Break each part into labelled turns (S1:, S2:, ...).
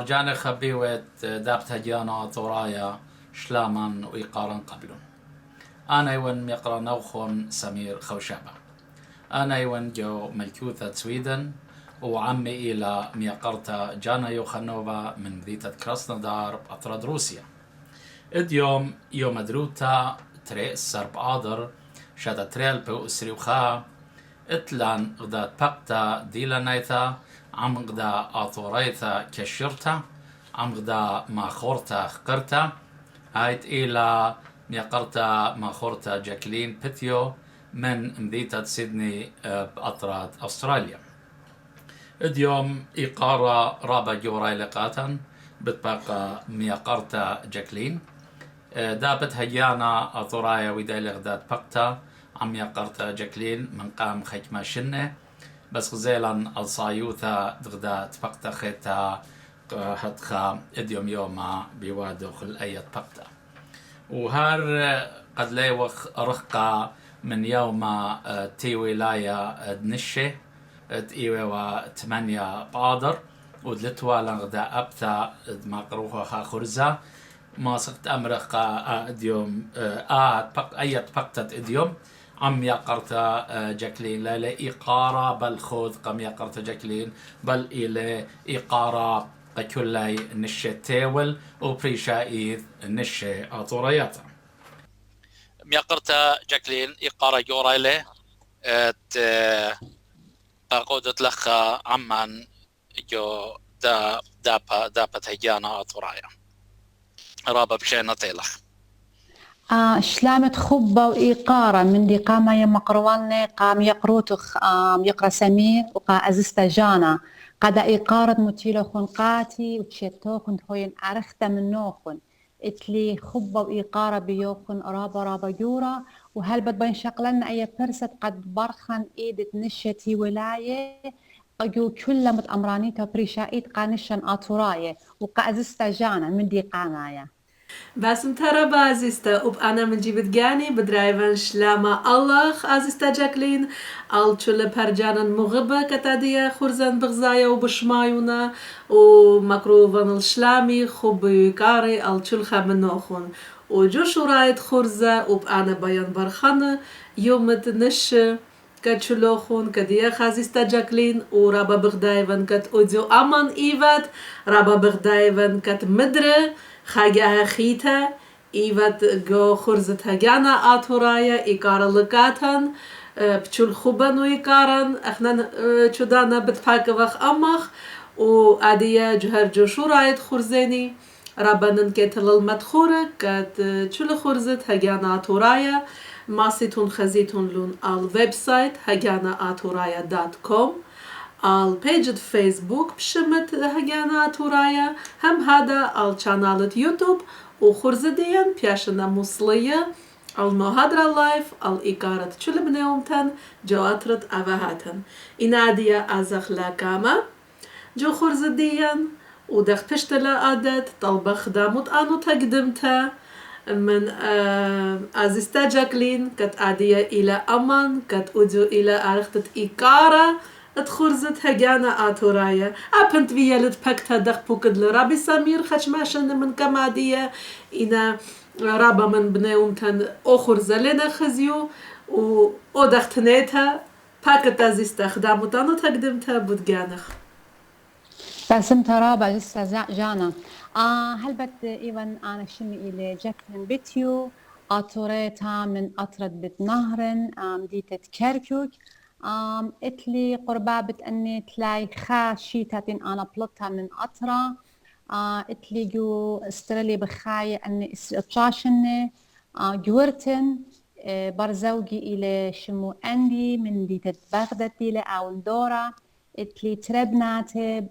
S1: مرجان خبيوة دابتها جانا طورايا شلاما وإيقارا قبلون. أنا يون ميقرا نوخون سمير خوشابة. أنا يون جو ملكوثة سويدن وعمي إلى ميقرتا جانا يوخنوفا من مدينة كراسنودار بأطراد روسيا. اليوم يوم دروتا تري السرب آدر شادا تريل بو أسريوخا اتلان غدا بقتا ديلا نايتا عم غدا آطوريتا كشرتا عم غدا ماخورتا خقرتا هايت إلى ميقرتا ماخورتا جاكلين بيتيو من مدينة سيدني بأطراد أستراليا. اليوم إقارة رابا جوراي لقاتا بتبقى ميقرتا جاكلين دابت هجانا أطورايا ويداي غداد بقتا عم يقرتا جاكلين من قام خيكما شنة بس غزيلا الصايوثا غداد بقتا خيتا هتخا اديوم يوما بيوادخل ايت بقتا وهار قد ليوخ رقا من يوم تي ولاية دنشة تيوى 8 بادر ودلتوا لغدا أبتا مقروخا خرزة ما صرت أمرقا اديوم ايت بقتت اديوم عم يقرتا جاكلين لا إقارة بل خذ قم يقرتا جاكلين بل إلى إقارة كلي نشة تاول وبريشايث نشة أطورياتا
S2: ميقرتا جاكلين إقارة جورايلة قودت لخا عمان جو دابا تهجانا أطورايا رابا بشينا تيلخ
S3: شلامت خبة وإيقارة من دي قام يمقروان قام يقروتخ يقرأ سمير وقا أزستا جانا قد إيقارة متيلو خنقاتي وتشيتوخن هوين أرخت من نوخن اتلي خبة وإيقارة بيوخن رابا جورا وهل بدبين شقلنا أي برست قد برخن إيدت نشتي ولاية أجو كل متأمرانيتا بريشايت قانشن آتوراية وقا أزستا جانا من دي قامايا
S4: باسم ترى بازيستا وأنا من جيبت جاني بدرايفن شلاما الله عزيستا جاكلين الشل برجانا مغبة كتادية خرزان بغزايا وبشمايونا ومكروفن الشلامي خبي كاري الشل خامنوخون وجوش رايد خرزة وأنا بيان برخانة يوم تنش كتشلوخون كدية خازيستا جاكلين ورابا بغدايفن كت أوديو أمان إيفات رابا بغدايفن كت مدرة خاجها خيتا إيفات جو خرزتها جانا آتورايا إيكارا لقاتن بتشول خوبان وإيكارن احنا شدانا بتفاكفخ أمخ وعادية جهر جوشو رايد خرزيني رابنن كتل المدخورة كت تشول خرزتها جانا آتورايا ماسيتون خزيتون لون الويب سايت hagana@aturaya.com البيج فيسبوك بشمت هجانا تورايا هم هذا القناة يوتيوب وخرزديا بياشنا مصلية المهادرة لايف الإيقارة تشلبنيومتن جواترت أفهاتن إناديا أزخ لاكاما جو خرزديا ودخ بشتلا أدت طلب خدامت أنو تقدمتها من أزيستا جاكلين كت أدية إلى أمان كت أدو إلى أرختت إيقارة اتخرزت هجانا آتورايا أبنت بيالت بكتها دخ بوكد لرابي سمير خشماشن من كمادية إنا رابا من بنيومتن أخرز لنا خزيو ودختنيتها باكتا زيستا خدامتانو تقدمتها بودجانخ
S3: باسم رابا لسه جانا هل بت إيوان أنا شمي إلى جاكلين بيتيو آتوريتا من أطرد بيت نهرن ديتة كيركوك اتلي قربابة اني تلاي خاشيتاتين انا بلطها من اطرا اتلي جو استرلي بخاية اني اتشاشن جورتن برزوجي الى شمو اندي من ديتة بغداد الى اوندورا اتلي تربناتي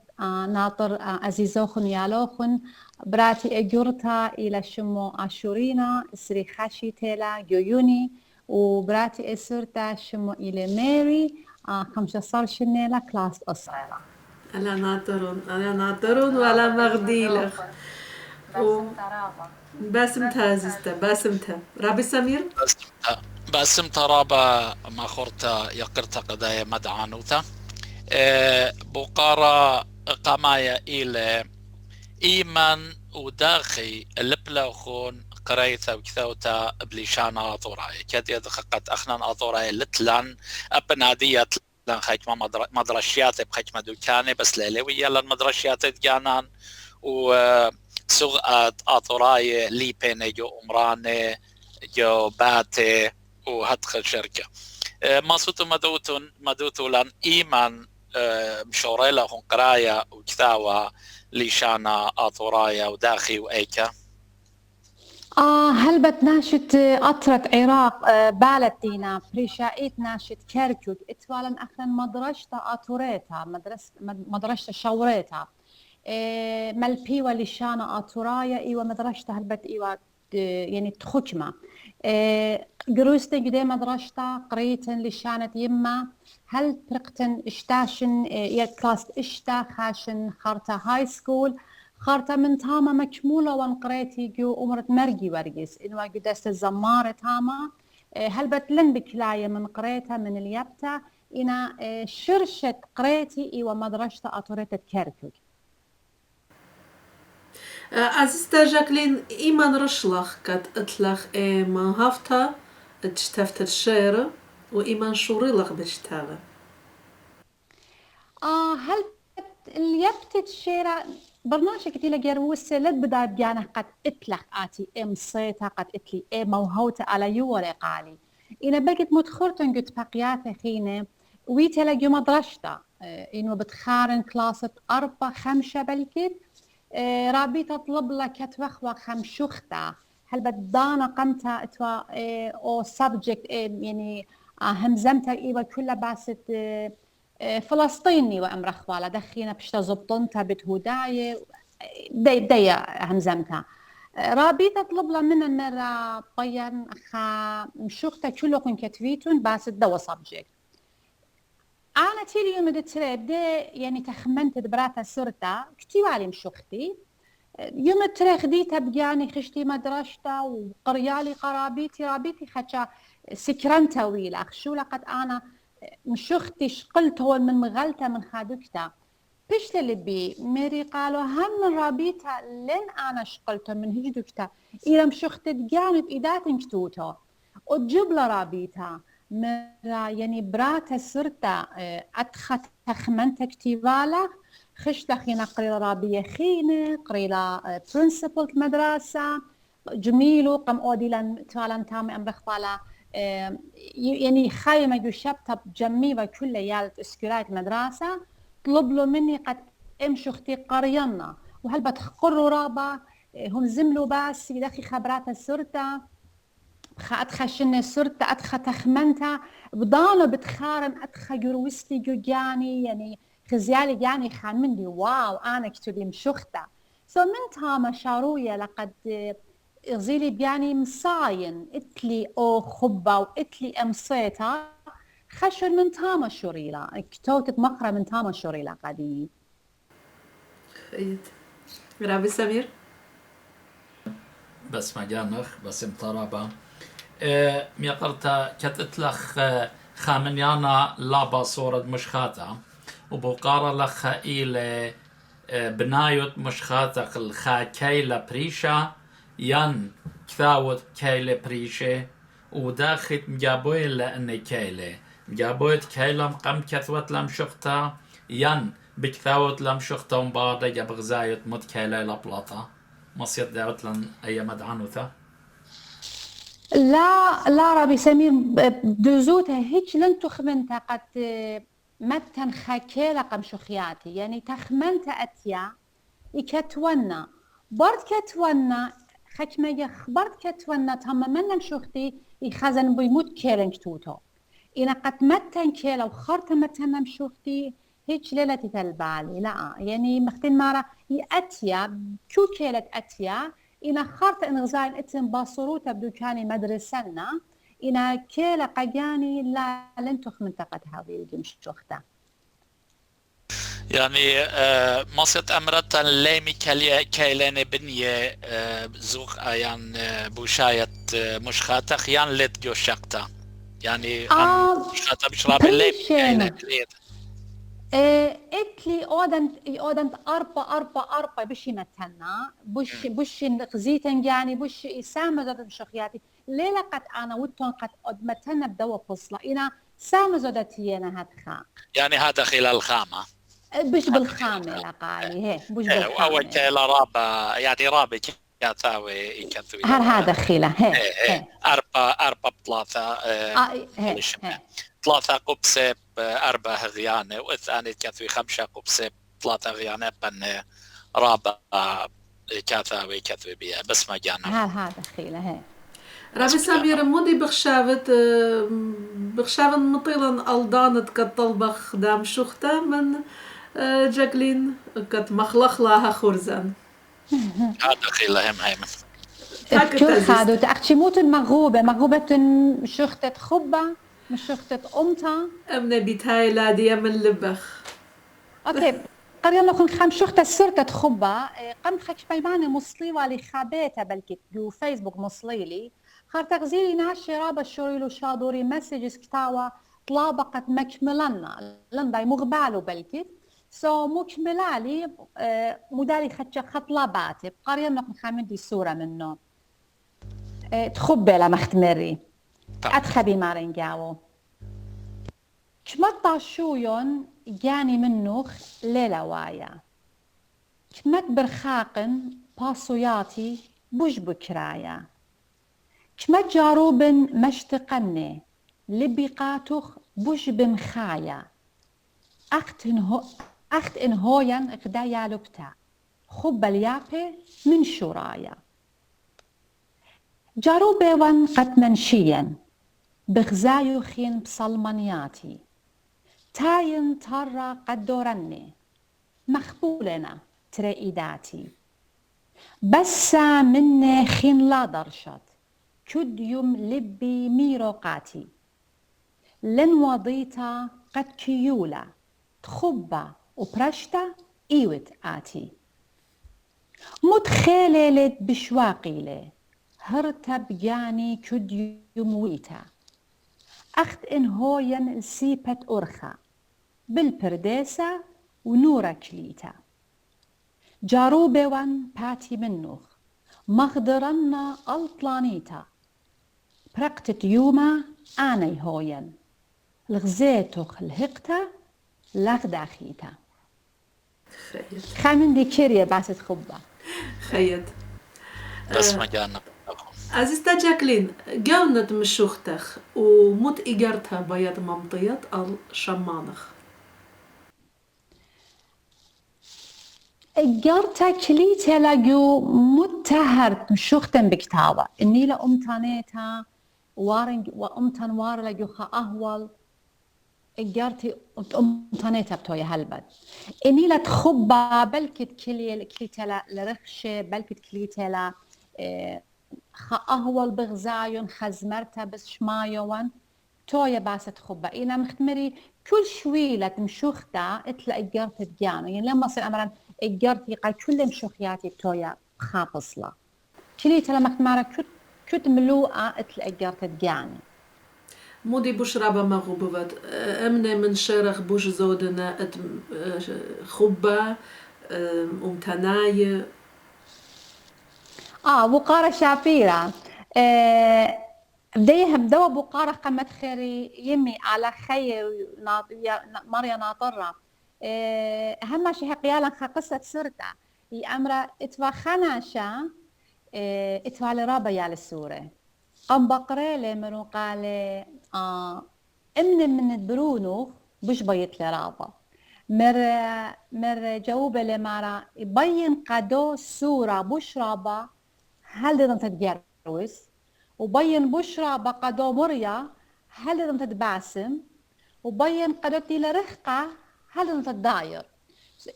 S3: ناطر عزيزوخن يالوخن براتي اجورتا الى شمو اشورينا اسري خاشيتيلا جويوني وبراتي اسرتا شمو إلى ماري 15 شنيلة كلاس أصيلة.
S4: أنا ناطرون ولا مغديلخ. باسمتها زيستا باسمتها رابي سمير.
S2: باسمتها رابا ما خورتا يقرتا قدايا مدعانوتا. بقارة قمايا إلى إيمان وداخي اللبلاخون قريثا وكثوتا بليشانا أطوراي كاد يدخقت أخنا أطوراي لتلان أبنادية لان خيكما مدرشيات بخيكما دوكاني بس ليلوية لان مدرشيات دجانان وسوغات أطوراي ليبين جو أمراني جو باتي وهدخل شركة ما صوتو مدوتو لان إيمان مشوريلا هون قرايا وكثاوة ليشانا أطورايا وداخي وأيكا
S3: هل بتناشت أطرة عراق بالتينا بريشائيت ناشت كركوك اتوالا أخرا مدرشتا أطوريتا مدرشتا شوريتا ملبيوا ليشانا أطورايا إيوا مدرشتا هلبت إيوا يعني تخكمة قروستي قدي مدرشتا قريتن ليشانت يما هل برقتن اشتاشن يا كلاس اشتا خاشن خارتا هاي سكول خارتا من تاما مكمولة وانقريتي جو أمرت مرقي ورقس إنوا قدست الزمارة تاما هل بتلن بكلاية من قريتها من اليبتا إنا شرشت قريتي إيوا مدرشتا أطوريتا كركوك
S4: عزيزتا جاكلين إيمان رشلخ كات اطلخ ما هافتا اتشتفت الشيرة وإيمان شوريلخ بشتاغل
S3: هل اليبت الشيرة برنامج كتير جروس لد بدأ بجانه قد اطلق آتي صيتا قد اتلي موهوتا على يوري قالي إنا بقت متخرتن قد بقيات خينة ويتلاقي مدرشتا إنه بتخارن كلاسة 4-5 بلكت رابي تطلب لك توخوة 5 شختا هل بدانا قمتا اتوا او سبجكت يعني همزمتا ايوه كلها باست فلسطيني وامرخوالا دخينا بشتا زبطنتا بتهوداية دي همزمتا رابي تطلب لها من المرة بيان اخا مشوختا كلكم كتويتون باست دوا سبجكت أنا تيلي يوم دتريب دي يعني تخمنت دبراتا سرتا كتيوالي مشوختي يوم تريخ دي تبقاني خشتي مدرشتا وقريالي قرابيتي رابيتي خشا سكرنتا ويلا شو لقد أنا مشوختي شقلت هو من مغلتا من خادكتا بيش للبي ميري قالوا هم من رابيتا لين أنا شقلته من هجدكتا إلى مشوخت تقاني بإيدات كتوتو وتجيب لرابيتا مرا يعني براتا سرتا أدخت تخمنت كتيبالا خشتا خينا قريلا رابية خينة قريلا برنسبل مدرسة جميلو قم أوديلا توالان تامي أم بخوالا يعني خايمة جو شبتا بجميبا كل يالت اسكرايت مدرسة طلب له مني قد امشو اختي قرينا وهل بتخقروا رابا هم زملوا بس يدخي خبرات سرتا أدخى شنة سرتا أدخى تخمنتا بضانو بتخارن أدخى جروستي جوجاني يعني خزيالي جاني خان مندي واو أنا كتولي مشوختا من تاما شاروية لقد إغزيلي بياني مصاين إتلي أو خبا وإتلي أمصيتا خشر من تاما شوريلا كتوتت مقرة من تاما شوريلا قديم
S4: خيد رابي سمير
S1: بس مجانخ بس مطربة ميقرتا كتتلخ خامنيانا لابا صورة مشخاتا وبقارة لخ إلى بنايت مشخاتا الخا كيلا بريشا ين كثاوت كيلا بريشة وداخت مجابوي لأني كيلا مجابويت كيلا مقام كثوت لمشختا ين بكثاوت لمشختا ومبارده جبغزايت مد كيلا لبلاطا مصير دعوت لن أي مدعنوثة
S3: لا ربي سمير دوزوتها هيك لن تخمنتا قد متن خاكيلا قم شخياتي يعني تخمنتا أتيا يكتونا برد كتونا خكمة خبرت كتونا تهم من شختي يخزن بيموت كيلن كتوتو إنا قد متن كيلا وخرت متن شختي هيك ليلة تلبالي لا يعني مختن مارا يأتيا كو كيلت أتيا إنا خرت إن غزاين إتن باصروتا بدو كاني مدرسنا إنا كيلا قجاني لا لن تخمن تقت هذه الجمشوختا
S2: يعني مصيت أمرتا ليمي كيلاني بنية زوق أيان بوشاية مشخاتا خيان لت جو شقتا يعني مشخاتا بشراب الليمي كيلاني
S3: اتلي اودنت اربا بشي متنا بشي غزيتن يعني بشي سامزة شخياتي ليلة قد انا وتون قد متنا بدوا فصلة انا سامزة تينا هاد خاق
S2: يعني هذا خلال خامة
S3: بش بالخامة لقالي هي بش
S2: أول
S3: بالخامة
S2: كلا رابا يعني رابا كاتاوي كاتوي
S3: هذا خيلة هي
S2: أربع بثلاثة
S3: هي
S2: ثلاثة قبسة أربع غيانة والثاني كاتوي خمسة قبسة ثلاثة غيانة بن رابا كاتوي بيها بس ما جانا
S3: هذا خيلة هي
S4: رابي سمير مودي بخشافت مطيلا ألدانت كالطلبخ دام شختا من جاكلين كت مخلخ لها خرزان
S2: هذا خيلة هم هيمن
S3: كل خادو تأخشي موتن مغوبة شختة خبة مش شختة أمتا
S4: أمنا بيتهاي لا دي من لبخ
S3: أوكي قرينا نكون خم شختة سرتة خبة قم خكش بيباني مصلي والي خابيتها بلكي جو فيسبوك مصليلي خار تغزيلي ناشي رابا شوريلو شادوري مسجز كتاوا طلابقت مكملنا لنداي مغبالو بلكي مكملالي مدالي خطلاباتي بقرينا نكون خامن دي صورة منه تخبي لما اختمري أدخبي مارنجاو كمتا شويون جاني منوخ ليلة وايا كمت برخاقن باسوياتي بوش بكرايا كمت جاروبن مشتقني لبيقاتوخ بوش بمخايا أخت إنهوين غدايا لبتا خب اليابي من شرايا جاروبي وان قد منشيا بغزايوخين بصلمانياتي تاين ترى قد دورني مخبولنا تريداتي بس مني خين لا درشت كد يوم لبي ميروقاتي لن وضيتا قد كيولا تخبى وبرشتا ايوت آتي متخيلة بشواقيلي هرتب يعني كد يمويتا أخت إن هوين سيبت أرخا بالبرديسة ونورا كليتا جاروبي وان باتي منوخ مخدرنا الطلانيتا برقتت يوما آني هوين الغزيتوخ الهقتا لغداخيتا خامن دي كيريا باسد خبا
S4: خيد
S2: بس ما جانا
S4: عزيزتا جاكلين جاونت مشوختخ ومت إيجارتها بيض ممطيط الشمانخ
S3: إيجارتا كليتا لاجو متهرت مشوختن بكتابة إني لا أمتانيتا وارن وأمتان وار لاجو خا أهول إيجارتي أمتانيتا بتويا هلبد إني لا تخبى بلكت كليتا لرخشة بلكت كليتا لا خا أهول بغزايون خزمرتا بس شمايوان تويا باسة خبة إنا مختمري كل شويلة مشوختا اتلا إيجارت تجانو يعني لما صير أمرا إيجارتي قاي كل مشوخياتي تويا خابصلة كليتا لما مختمرة كت ملوءة اتلا إيجارت تجاني
S4: مودي بوش رابا مغوبوات أمنا من شرخ بوش زودنا خبة أمتناي
S3: بقارة شافيرة بدوا بقارة قمت خيري يمي على خي مريا ناطرة أهم شيء قيالا قصة سرتا هي أمرا اتوا خناشا اتوا لرابا يال السورة قم بقريلي منو قال من البرونو بش بيت لرابا مر جاوبة لمارا يبين قدو سورة بش رابا هل لازم تتجوز وبين بشرى بقدو مريا هل لازم تتباسم وبين قدوتي لرخقة هل لازم تتداير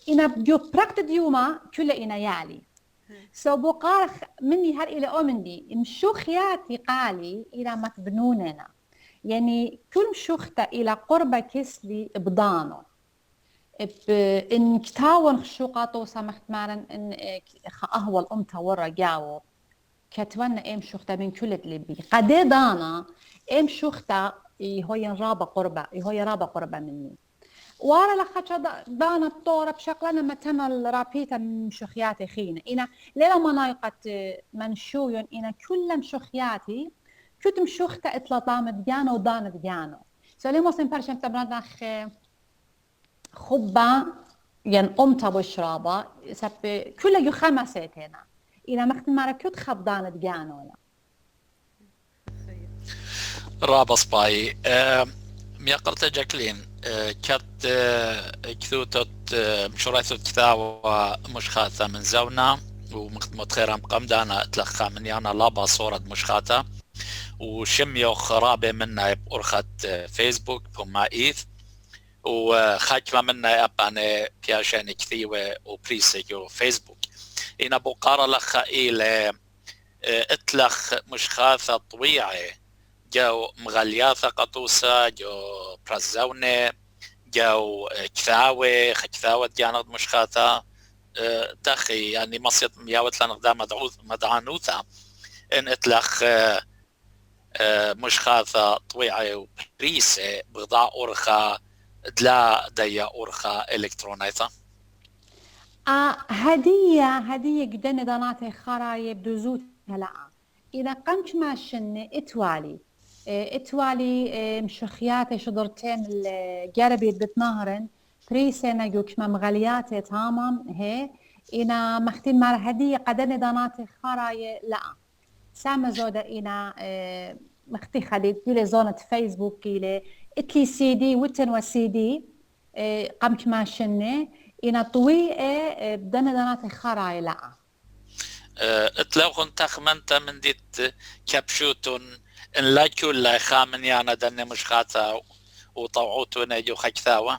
S3: إنا بجو براكت ديوما كل إنا يالي بقارخ مني هر إلى أمندي مشو خياتي قالي إلى ما تبنوننا يعني كل مشوختا إلى قربة كسلي بضانو إن كتاون خشوقاتو سامحت مارن إن أهول أمتا ورا جاو كتوانا إم شوختا من كل اللي قدي دانا إم شوختا هوي رابا قربة مني وارا لخا دانا بطورة بشكلنا متنا رابيتا مشخياتي خينا إنا ليلا منايقة منشويون إنا كل مشخياتي كنت مشختا إطلا طامت جانو ودانت جانو سولي موسم برشم تبرادخ خبا ين أمتا بشرابا سب كل خمسة هنا إنا مخت مرة كنت خبدانت جانو
S2: رابص باي ميقرت جاكلين كت كثوتت مشوريثو كثاوة مشخاثة من زونا ومخدمة خيرام قمدانا اتلخا من يانا لابا صورة مشخاثة وشميو خرابة منا بأرخة فيسبوك بما إيث وخاكمة منا أبانا بياشاني كثيوة وبريسيو فيسبوك إنا بقارة لخا إلى اتلخ مشخاثة طويعة جو مغلياثة قطوسة جو برزونة جو كثاوة كثاوة جانت مشخاثة دخي يعني مصيت مياوت لنقدا مدعانوثة إن اتلخ مشخاثة طويعة وبريسة بغضاء أورخا دلا ديا أورخا إلكترونيثة
S3: هدية جدًا داناتي خرايب دوزوت هلا إذا قمت ماشن إتوالي مشخياتي شدرتين الجربي بتنهرن بريسة نجوك ما مغلياتي تمام هي إنا مختين مع هدية قدني داناتي خراي لا سامة زودة إنا مختي خديت لي زونة فيسبوك إلى إتلي سي دي وتن وسي دي قمت ماشنة إنا طويقة بدنا داناتي خراي لا
S2: اتلوخن تخمنت من ديت كبشوتون إن لا كل خامن يانا دني مشخاثة وطوعوتون يجو خكثاوة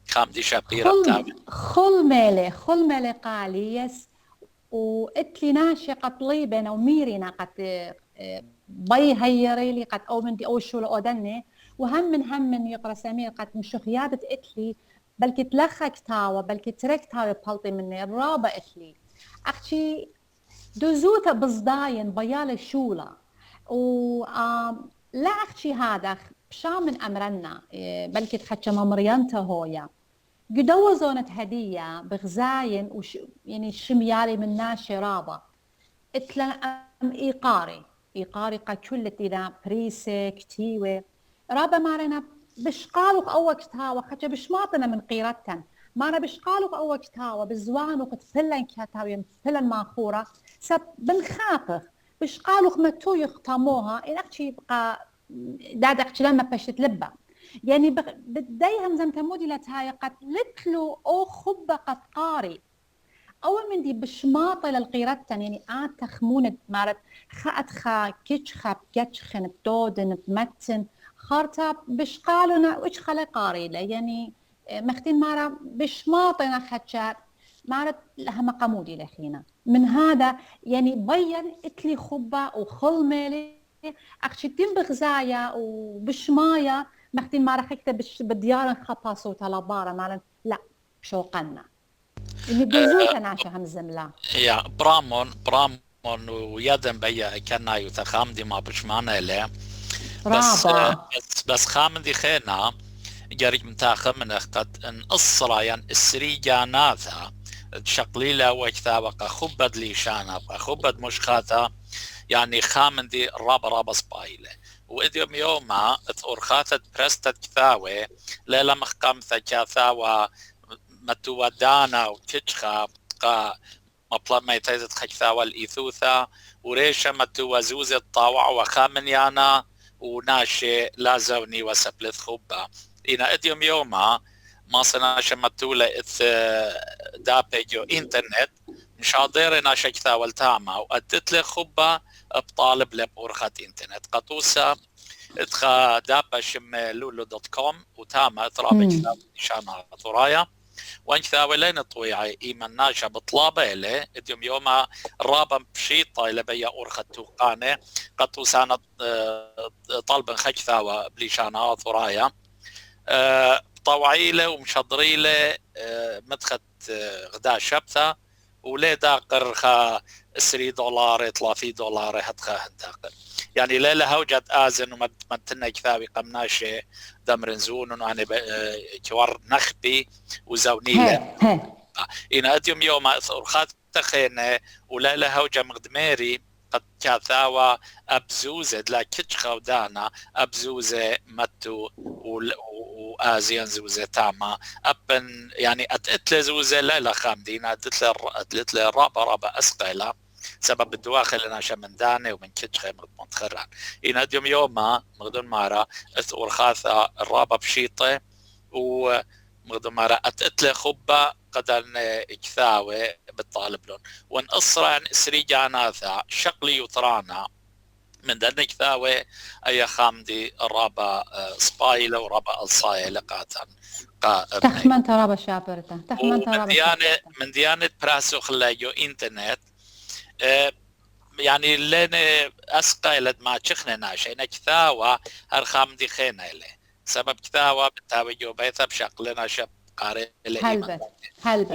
S2: خام دي شابيرة بتاوي
S3: خل مالي قاليس وإتلي ناشي قطليبنا وميرنا قد بي هيري لي قد أو من دي أو شو لأودني وهم من يقرأ سمير قد مشخيادة إتلي بلكي تلخك تاوة بلكي ترك تاوة بلطي مني الرابة إتلي أختي دوزوتا بصداين بيال شولا لا أختي هذا بشا من أمرنا بلكي تحكي ممريانتا هويا قدوة زونة هدية بغزاين يعني شميالي من ناشي رابة اتلا أم إيقاري قا كلت إلى بريسة كتيوة رابة مارنا بشقالوك أو وقتها وخجة بشماطنا من قيرتن مارنا بشقالوك أو وقتها بالزوان قد فلن كتاوي فلن ماخورة سب بنخاطر بشقالوك متو يختموها إن أختي بقى دادك لما بشت لبا يعني بديهم زم تمودي لتهاي قد لتلو أو خبة قد قاري أول من دي بشماطة للقيرتن يعني تخمونة مارت خا كيتشخا بكتشخن بتودن بمتن خارتا بشقالنا وإيش خلا قاري يعني مختين مارا بشماطنا خدشات مارت لها مقامودي لخينا من هذا يعني بين اتلي خبة وخل مالي أخشتين بغزايا وبشمايا مختين مارا خكتة بديارن خطاسو تلابارا مارا لا شوقنا اللي بزوتا ناشا همزملا
S2: يا برامون ويدن بيا كنا يتخام دي ما بشمانا له بس خام دي خينا جاريك متاخم من قد ان الصرايان السريجاناثا تشقليلا وكثاوقا خبد ليشانا خبد مشخاثا يعني خامن دي رابا سبايله وإديوم يوما أرخاثة برستت كثاوة ليلا مخقامثة كثاوة متودانا وتشخا قا مطلب ما يتيزت خكثاوة الإيثوثة وريشة متوزوزة طاوع وخامن يانا وناشي لازوني وسبلث خبا إنا إديوم يوما ما صناشة متولة إث دابيجو إنترنت مش عادير ناشا كثاوة التاما وأدت لي خبا بطالب لبورخة إنترنت قطوسة ادخا دابا شم لولو.com وتاما اترابي كثاوة نشانا طرايا وان كثاوة لين طويعي إيمان ناشا بطلابة إلي إديوم يوما رابا بشيطة إلى بيا أورخة توقانة قطوسة أنا طالبا خكثاوة بليشانا طرايا طوعيله ومشضريله مدخت غدا شبثة ولي داقر خا $3 $3 هدخا هداقر يعني ليلة هوجت آزن ومتنا كثاوي قمناشة دمرنزون وأنا كوار نخبي وزونيلة إن أديم يوم أرخات تخينة وليلة هوجة مقدميري قد كاثاوى أبزوزة لا كتش خودانا أبزوزة متو وآزيان زوزة تاما أبن يعني أتقتل زوزة ليلة خامدين أتقتل رابا أسقيلة سبب الدواخل أنا من داني ومن كتش متخران إن أديم يوم مغدون مارا أرخاثة الرابا بشيطة ومغدون مارا أتقتل خبة قدن كثاوي بالطالب لون وان أصرا سريجاناثا شقلي يطرانا من دن كثاوي أي خامدي الرابا سبايلة ورابا الصايلة قاتن
S3: تخمن ترابا شابرتا
S2: من ديانة براسو خلايو انترنت يعني لين أسقايلت ما تشخنا ناشينا كثاوة هرخامدي خينا إلي سبب كثاوة بتاوي جوبيثا بشقلنا شب قارئ
S3: هلبت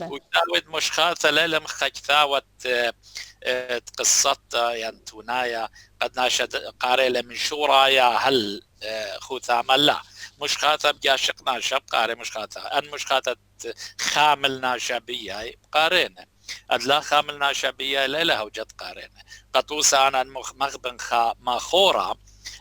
S2: وتاوت مشخاثة ليلة مخا كثاوة قصة يعني تونايا قد ناشد قارئ من شورايا هل خوثام لا مشخاثة بجاشقنا شب قارئ مشخاثة أن مشخاثة خاملنا شابية قارئنا أدلا خاملنا شابية ليلة وجد قارئنا قطوسا أنا مغبن ماخورا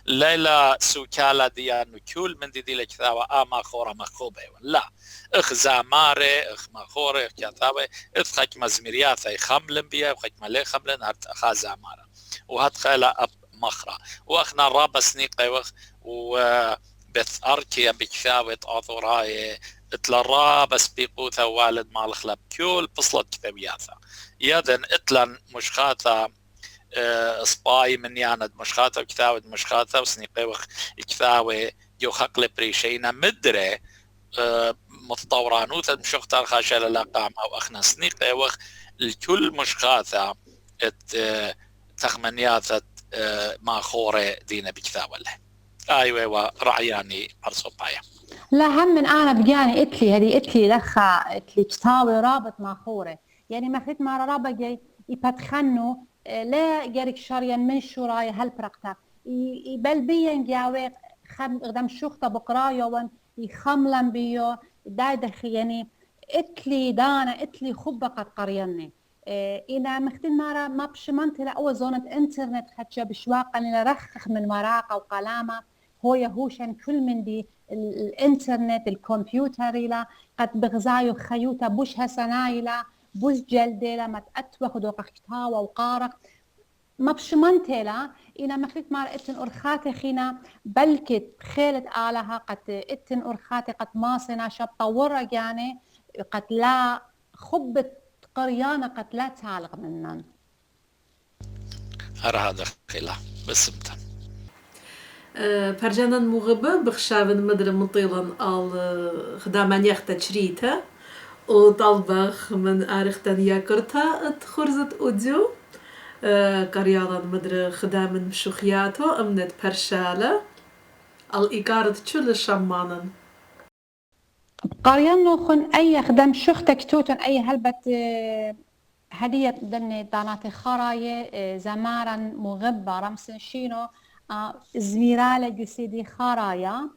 S2: ليلة سوكالة ديان كل من دي لكثاوة ما خورا مخوبة لا اخ زاماري اخ مخوري اخ كثاوة اخ خاك مزمرياثة خملن بيها وخاك ملي خملن هرت اخا زامارة وهات خيلة اب مخرة واخنا رابا سنيقة واخ وبث اركيا بكثاوة اثوراي اتلا بس بيقوثا والد مال خلاب كل بصلت كثاوياثة يدن اتلا مشخاثة سباي من ياند مشخاثة وكثاوة مشخاثة وسنيقي وخ كثاوة يوخق لبريشينا مدري متطورانوثة مشختار خاشة للاقامة وأخنا سنيقي وخ الكل مشخاثة تخمنياثة ما خورة دينا بكثاوة له أيوة ورعياني برسو بايا
S3: لا هم من أنا بجاني إتلي لخا إتلي كتاوي رابط ما خورة يعني ما خدت مع رابط جاي يبتخنو لا جارك شاريا من شوراي هالبرقتا يبلبيا جاوي خم قدام شوختا بقرايا وان يخملن بيو دايدخ يعني اتلي دانا اتلي خبة قد قريني إنا مختن مارا ما بشمنت لا أول زونة إنترنت خدشة بشواقا إلا رخخ من مراقة وقلامة هو يهوشن كل من دي الإنترنت الكمبيوتر إلى قد بغزايو خيوتا بوش هسنايلا بوش جلديلا ما تأتوخ دوقخ كتاوة وقارق ما بشمنتلا إنا مخلت مار إتن أرخاتي خينا بلكت خيلت آلها قد إتن أرخاتي قد ماصنا شاب طورة يعني قد لا خبت قريانة قد لا تعلق منن
S2: هذا خلا بس امتن
S4: فرجانا مغبة بخشابن مدر مطيلا al خدامان يختا شريتا وطلبخ من آرختان ياكرتا اتخرزت أوديو قريالا مدر خدام مشوخياتو أمنت برشالة الإيقارة تشل شمانا
S3: قريانو خن أي خدام شوختك توتن أي هلبت هدية دني دانات خراية زمارا مغبة رمسن شينو زميرالة جسيدي خرايا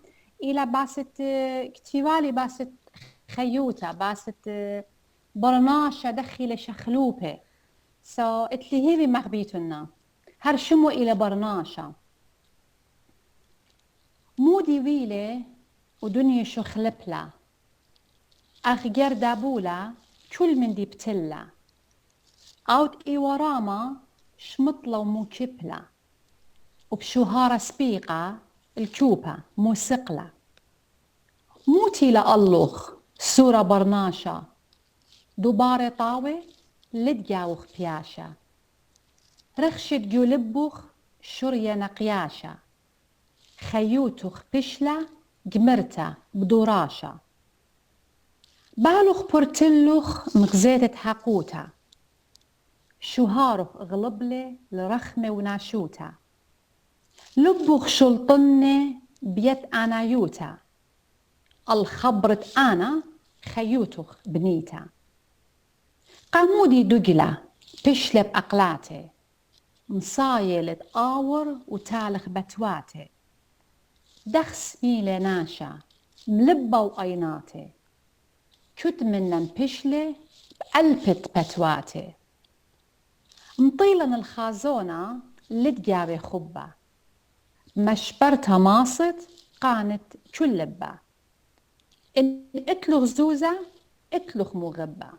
S3: إلى باست كتيوالي باست خيوتا باست برناشة دخل شخلوبة اتلي هيبي مخبيتنا هرشمو إلى برناشة مودي ويلة ودنيا شخلبلا أخجر دابولا كل من دي بتلا أوت إي وراما شمطلة وموكبلا وبشوهارة سبيقة الكوبة موسقلة موتي لألوخ سورة برناشة دوبارة طاوة لتجاوخ بياشة رخشة جولبوخ شرية نقياشة خيوتوخ بشلة جمرتا بدوراشة بالوخ بورتلوخ مغزيتة حقوتا شوهاروخ غلبلة لرخمة وناشوتا لبوخ شلطنة بيت أنايوتا الخبرت أنا خيوتوخ بنيتا قامودي دجلة بشلب أقلاتي مصايل تقاور وتالخ بتواته دخس ميلة ناشا ملبة وأيناته كت من بشلة بقلبت بتواته مطيلا الخازونة اللي تجابي خبة مشبرتها ماصت قانت كل لبة إن اتلغ زوزة اتلغ مغبة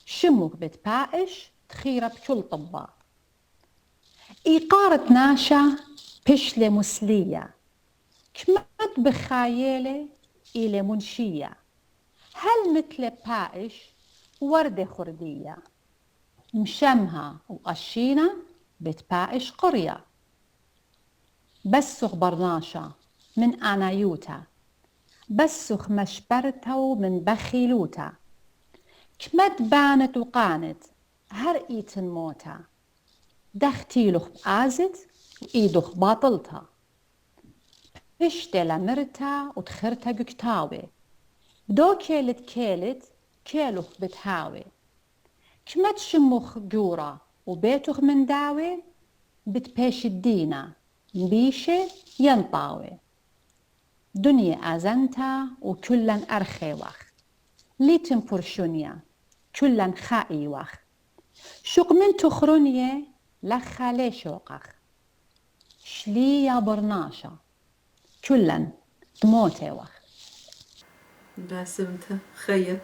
S3: شمك بتبائش تخيرة بكل طبة إيقارة ناشا بشلة مسلية كمت بخايلة إلى منشية هل مثل بائش وردة خردية مشمها وقشينة بتبائش قرية بسخ برناشة من أنايوتا بسخ مشبرته من بخيلوتا كمت بانت وقانت هرقيت موتا دختيلخ بآزت وإيدخ باطلتا بشتة لمرتا وتخرتا قكتاوي بدو كيلت كيلخ بتهاوي كمت شمخ جورا وبيتخ من داوي بتبيش الدينا نبيشة ينطاوي دنيا أزنتا وكلن أرخي وخ ليتن برشونيا كلن خائي وخ شوق من تخرونية لخا ليش وقخ شليا برناشا كلن تموتي وخ
S4: باسمته خيط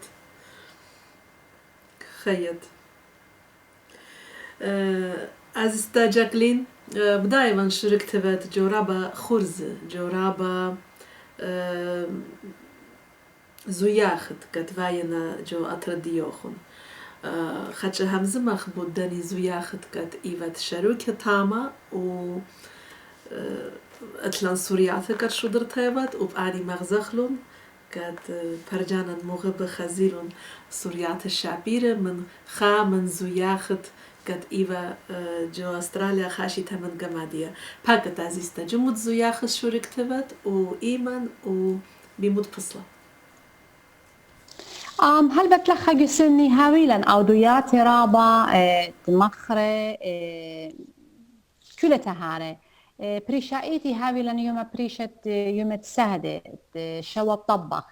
S4: أزستا جاكلين بدايما شركت بات جورابا خرز جورابا زوياخت كتفاينا جو أترديوخن خدش همزة مخبود داني زوياخت كت إيفات شاروكة تاما و أتلان سوريات كت شودر تايبات وبآني مغزخلون كت برجانا مغب خزيلون سوريات الشعبيرة من زوياخت كت إيفا جو أستراليا خاشي تمن قمادية باكت عزيزتا جمود زوياخت شوركتبت وإيمان وبيمود بصلة
S3: هل بتلخى جسني هاويلا أودويات رابا تمخرة كل تهارة بريشايتي هاويلا يوم بريشة يوم تسهدة شو طبخ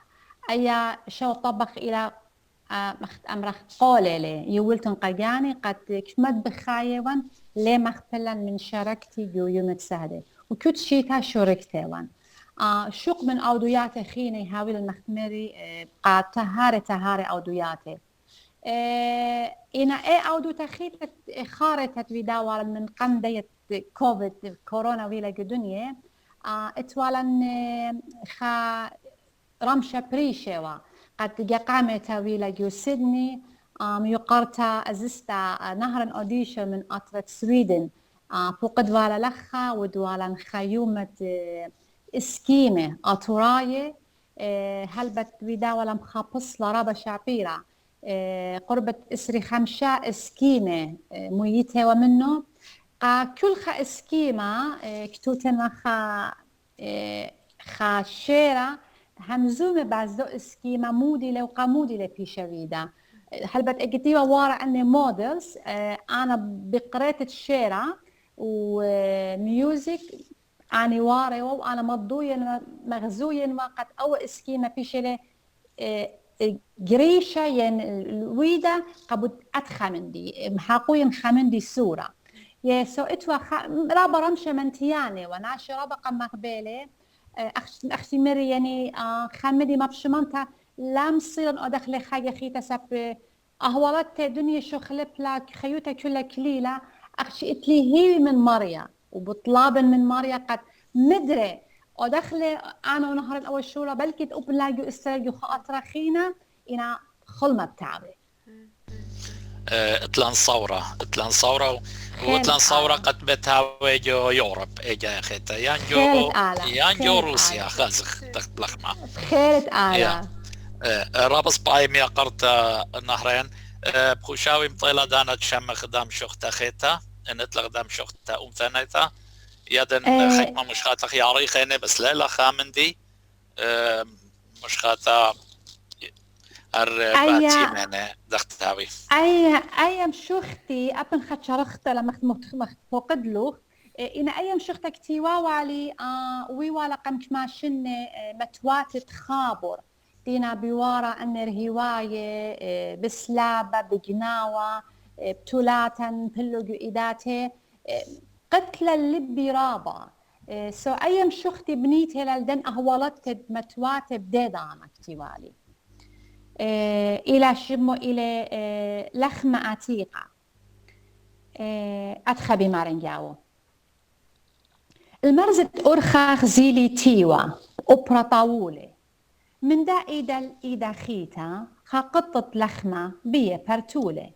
S3: أي شو طبخ إلى أمرخ قولي يولتن قجاني قد كمد بخايوان لي مخبلا من شاركتي جو يوم تسهدة وكت شيتا شاركتي شوق من أودويات خيني هاويل المختمري قا تهاري أودوياتي إنا أودو تخيل خارطة فيداوال من قندية كوفيد كورونا ويلا الدنيا اتوالن خا رمشة بريشوا قد قامت ويلا جو سيدني يقارتا أزستا نهر أوديشن من أطرة سويدن فوق دوالا لخا ودوالا خيومة اسكيمة أطراية هلبت بدا ولا مخابص لرابة شعبيرة قربة اسري خمشة اسكيمة ميتة ومنه كل خا اسكيمة كتوتن خا شيرة همزومة بعزو اسكيمة مودي لو قامودي لبيشويدا هلبت اجتيبا وارا اني مودلز انا بقريت الشيرة وميوزك أنا واري وأنا مضويا مغزويا وقت أو اسكيمة بيشلة جريشة ين الويدة قبض أتخمندي محاقوين خمندي السورة يسو إتوا رابا رمشة منتياني وناشي رابا قم قبيلة أختي مري يعني خمدي مبشمانتا لامصيرا أدخل خاجة خيتا سب أهوالات دنيا شو خلبلا خيوتا كلها كليلة أختي إتلي هي من مريا وبطلاب من ماريا قد مدري ودخل أنا ونهر أول شورى بلكي تقوم لاجو استرجو خاطر خينا إنا خلمة بتاعي
S2: اتلان صورة واتلان صورة قد بتهاوي جو يوروب إجا يا خيتا يانجو روسيا خازخ تخلخما
S3: خيرت آلة
S2: رابس باي ميا قرت النهرين بخوشاوي مطيلة دانت شم خدام شوختا خيتا نتلغ دام شوختا ثانيتا يدن خيمة مش خاطا خياري خيني بس ليلة خامندي مش خاطا الرباتي من دختاوي
S3: أيام شختي أبن خشرخت لما فقد له إن أيام شخت كتيوا وعلي ويوالا قمت ماشن متواتت خابر دينا بيوارا أن الهواية بسلابة بجناوة بتولاتا بلو إيداتي قتل اللبي رابا سو أيام شختي بنيتي للدن أهولت متواتة بديدانا كتيوالي إلى شمو إلى لخمة عتيقة أتخبي مارنجاو المرزت أرخا خزيلي تيوا أبرا طاولة من دا إيدا خيتا قطة لخمة بيه برتولة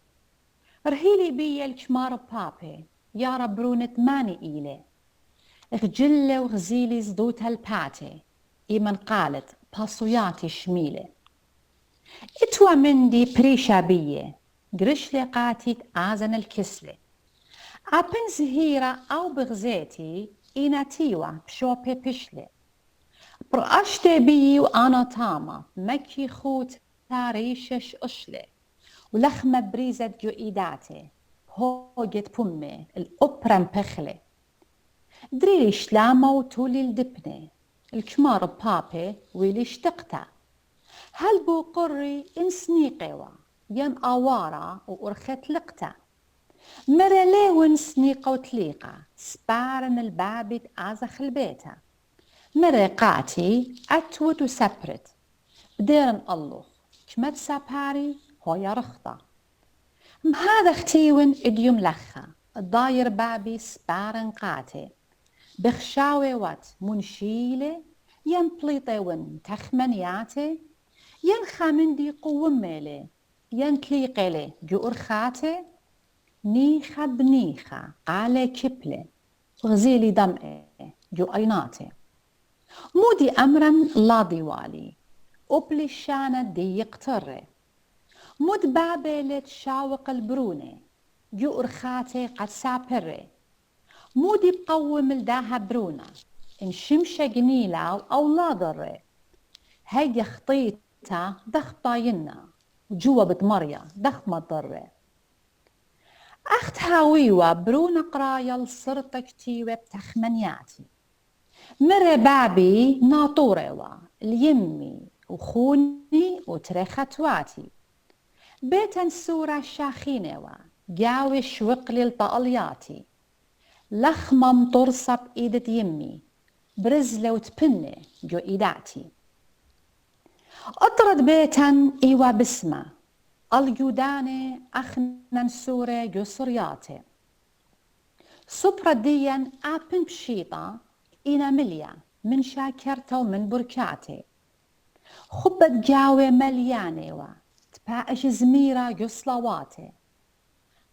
S3: رهيلي بيه الكمار بابي يا ربرونة ماني إيلي اخجلة وغزيلي زدوتها الباتي إيمن قالت باصوياتي شميلة اتوى مندي بريشة بيه قرش لقاتي آزن الكسلة أبن زهيرة أو بغزيتي إنا تيوا بشوبي بشلة برأشتي بي وأنا تاما مكي خوت تاريشش أشلة ولخمة بريزة جو إيداتي هوجت بمي الأوبرا مبخلة دريلي شلامة وتولي الدبنة الكمار بابي ويلي اشتقتا هل بو قري انسنيقوا ين أوارا وأرخت لقتا مرلي ونسنيقة وتليقة سبارن البابت آزخ البيتا مرقاتي أتوت وسبرت بديرن الله كمت ساباري هو يرخطة هذا اختيون اديوم لخا الضاير بابي سبارن قاتي بخشاوي وات منشيلة ين بليطيون تخمنياتي ين خامندي قوم ميلي ين تليقلي جو أرخاتي نيخة بنيخة قالي كبلة غزيلي دمعي جو أيناتي مودي أمرا لا ديوالي أبلي الشانة دي يقتري مود بابي تشاوق البرونة جو أرخاتي قد سابري مودي بقوم الداها برونة إن شمشة جنيلة أو لا ضري هيدي خطيتها دخ طاينة وجوا بتمريا دخ ما ضري أخت هاويوة برونة قرايل صرت كتيوة بتخمنياتي مري بابي ناطوريوا اليمي وخوني وتريختواتي بيتن سورة شاخينيوا جاوي شوقلي الطقلياتي لخمة مطرصة بإيدة يمي برزلة وتبني جو إيداتي أطرد بيتن إيوا بسمة الجوداني أخنن سورة جو صرياتي سوبرا ديا أبن بشيطة إنا مليا من شاكرته ومن بركاتي خبت جاوي ملياني و تباعش زميرة جو صلواتي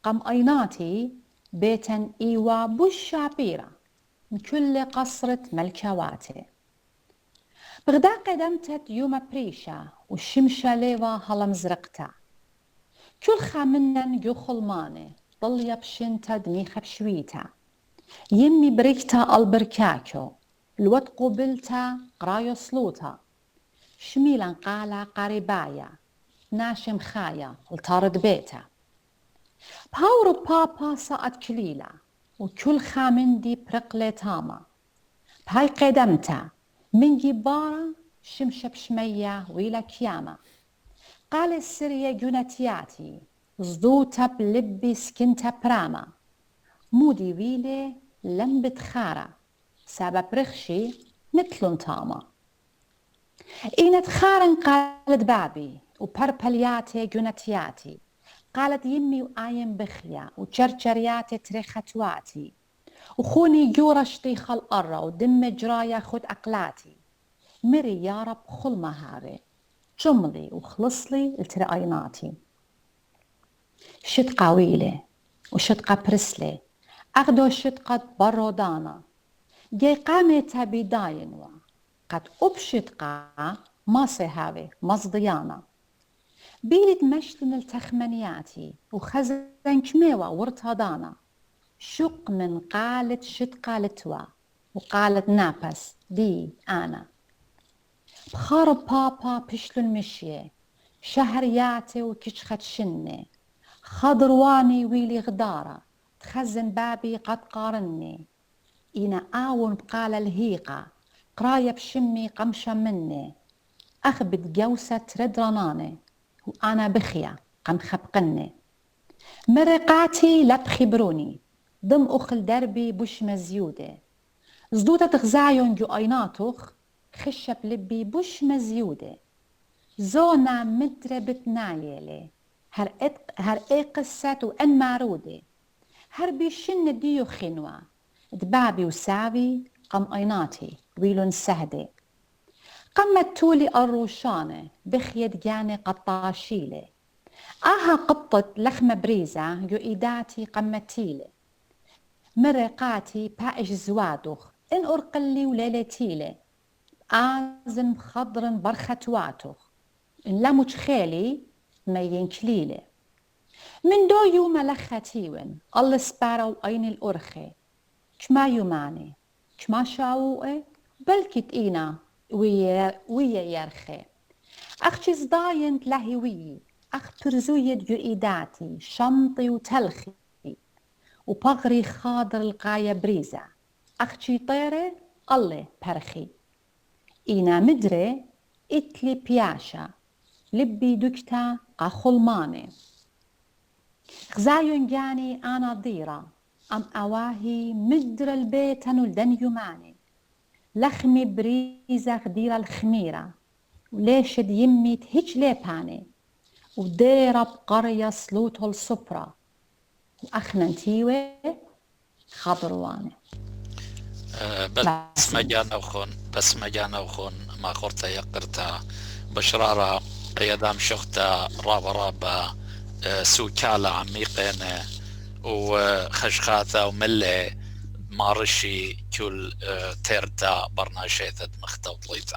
S3: قم أيناتي بيتن إيوا بوش شابيرة من كل قصرة ملكواتي بغدا قدمتت يوم بريشة والشمشة ليوا هلا مزرقتا كل خامنن جو خلماني ضل بشنتا دميخة بشويتا يمي بريكتا البركاكو الوت قبلتا قرايو صلوتا شميلا قالا قريبايا ناشم خايا الطارد بيتا باورو بابا ساعت كليلة وكل خامندي برقلة تاما بهاي قدمتا من جبارة شمشة بشمية ويلا كياما قال السرية جونتياتي زدوتا بلبي سكنتا براما مودي ويلي لم بتخارا سبب رخشي مثلن تاما إينا تخارن قالت بابي وبربلياتي جونتياتي قالت يمي وآيم بخليا وشرشرياتي تريختواتي وخوني جورشتي خل أرى ودم جرايا خد أقلاتي مري يا رب خل مهاري جملي وخلصلي الترقيناتي شدقة ويلي وشدقة برسلي أخدو شدقة برودانا جي قامتا بداينوا قد أبشدقة ماسي هاوي مصديانا بيلت مشلن التخمنياتي وخزن كميوة ورتهدانا شق من قالت شدقة لتوا وقالت نابس دي أنا بخارب بابا بشلن مشيه شهرياتي وكشخت شنة خضرواني ويلي غدارة تخزن بابي قد قارني إنا آون بقال الهيقة قراية بشمي قمشة مني أخبت جوسة ترد رناني وأنا بخيا قم خبقني مرقاتي لا تخبروني ضم أخل دربي بش مزيودة زدودة غزايون جو أيناتوخ خشة بلبي بش مزيودة زونا مدرة بتنايلة هر اي قصة وان مارودة هر بيشن ديو خنوة دبابي وساوي قم أيناتي ويلون سهدة قمت تولي الروشانة بخيت جاني قطاشيلة آها قطة لخمة بريزة جو إيداتي قمتيلة مرقاتي بايش زوادوخ إن أرقلي وليلتيلة آزم خضر برختواتوخ إن لا متخيلي ما ينكليلة من دو يوم لختيون الله سبارو أين الأرخي كما يوماني كما شاوئي بلكت إينا ويا يرخي أختي صداين تلاهيوي أخ برزوية جو إيداتي شمطي وتلخي وبغري خاضر القاية بريزة أختي طيرة الله برخي إينا مدري إتلي بياشا لبي دكتا قخلماني غزايون جاني أنا ضيرة أم أواهي مدر البيت نلدن يماني لخمي بريزة خديرة الخميرة وليشد يمي تهج ليباني وديرة بقرية سلوتو الصفرة وأخننتيوي خضرواني
S2: بس ما جانا وخون ما خورتا يقرتا بشرارة قيادام شختا رابا سوكالة عميقين وخشخاثة وملة مارشي كل تيرتا برناشيثة مختوطليتا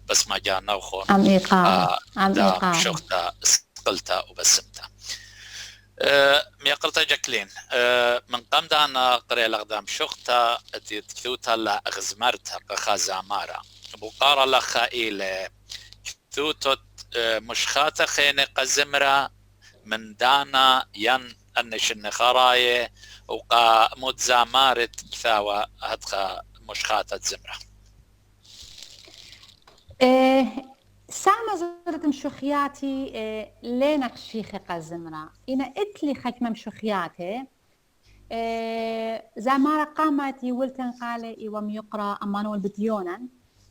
S2: بس ما جانا وخون
S3: عميقا
S2: شختا سقلتا وبسمتا ميقرتا جاكلين من قام دانا قرية لغدام شختا تكثوتا لا أغزمرتا قخازامارا بقارة لخائلة كثوتت مشخاتا خيني قزمرا من دانا ين أنشن خراية وقا متزامارت كثاوة هدخا مشخاتا زمرا
S3: سامة زرت مشوخياتي لينك شيخي قزمرا إنا إتلي خكمة مشوخياتي زامارة قامت يولتن قالي إيوام يقرأ أمانوال بديونا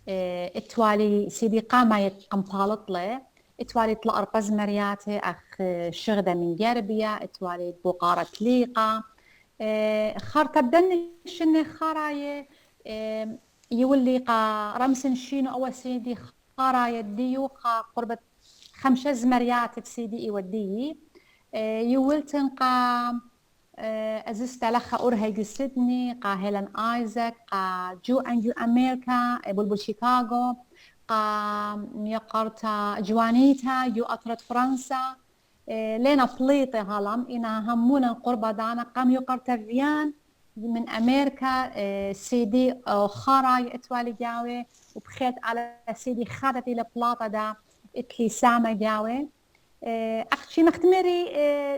S3: اتوالي سيدي قامة يتقمطالط لي اتوالي طلع أربز مرياتي أخ شغدة من جربية اتوالي بقارة ليقة خار تبدن شني خراية يولي قا رمسن شينو أو سيدي خراية ديو قا قربة 5 زمريات بسيدي إيودي يولتن قا أزست لخا أورهيج سيدني قا هيلن آيزاك قا جو أنجو أمريكا بلبل شيكاغو قا يقرتا جوانيتا يو أطرت فرنسا لينا بليطي هالم إنا همونا قربة دانا قام يقرتا فيان من أمريكا سيدي خراي اتوالي جاوي وبخيت على سيدي خادتي لبلاطة دا اتلي سامة جاوي أختي مختمري